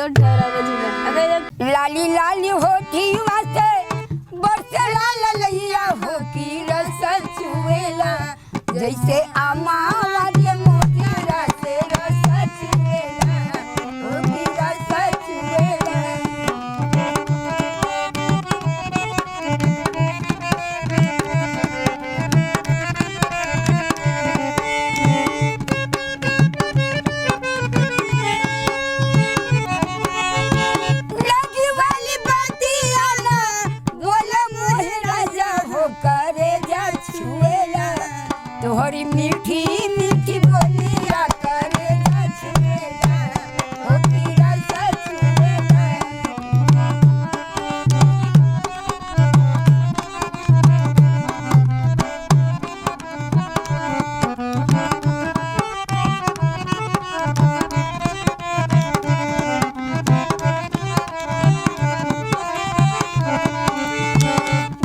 दो ठहरा जीवन लाली लाली होठी वास्ते बरसे लाल लैया हो की रस चुवेला जैसे अमावा के मोतिया से रस चुवेला हो की रस चुवेला। तोहरी मीठी मीठी बोलिया करे जा छुएला हो की रस छुएला।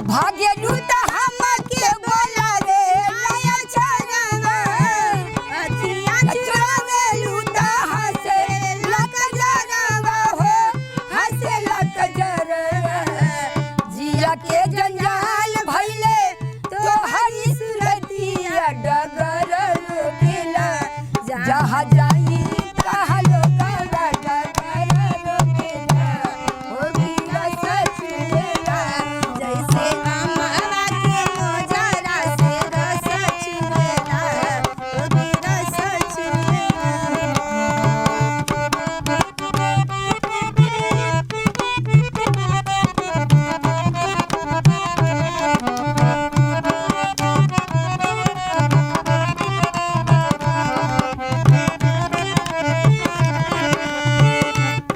भाग्यलू त हमके बोला रे नया छनवा अखियां चुरावेलू त हंसे लक जरवा हो हंसे लक जरवा जिया के जंजाल भइले तोहरी सुरतिया डगर रोकेला जहाँ जाई कहाँ लोगवा डगर रोकेला हो की रस छुएला जैसे अमवा के मोजरा से रस छुएला हो की रस छुएला।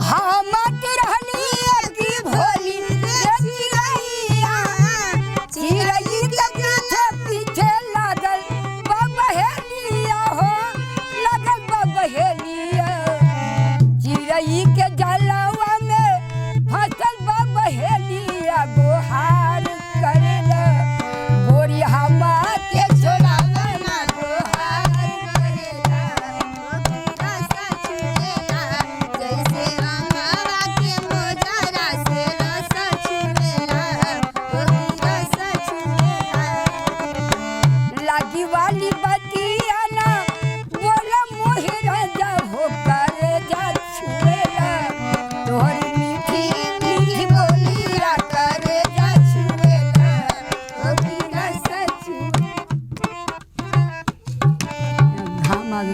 हमत रहनी की भोली रे चिरैया चिरई के पीछे पीछे लागल बबहेलिया हो लागल बबहेलिया चिरई के जलवा में फसल बबहेलिया गोहार करेला गोरी हमा के छोड़ावना गोहार करेला हो की रस छुएला जैसे अमवा के मोजरा से रस छुएला हो की रस छुएला। लागी वाली बतिया ना बोला मोहि राजा हो करे जा छुएला तोहरी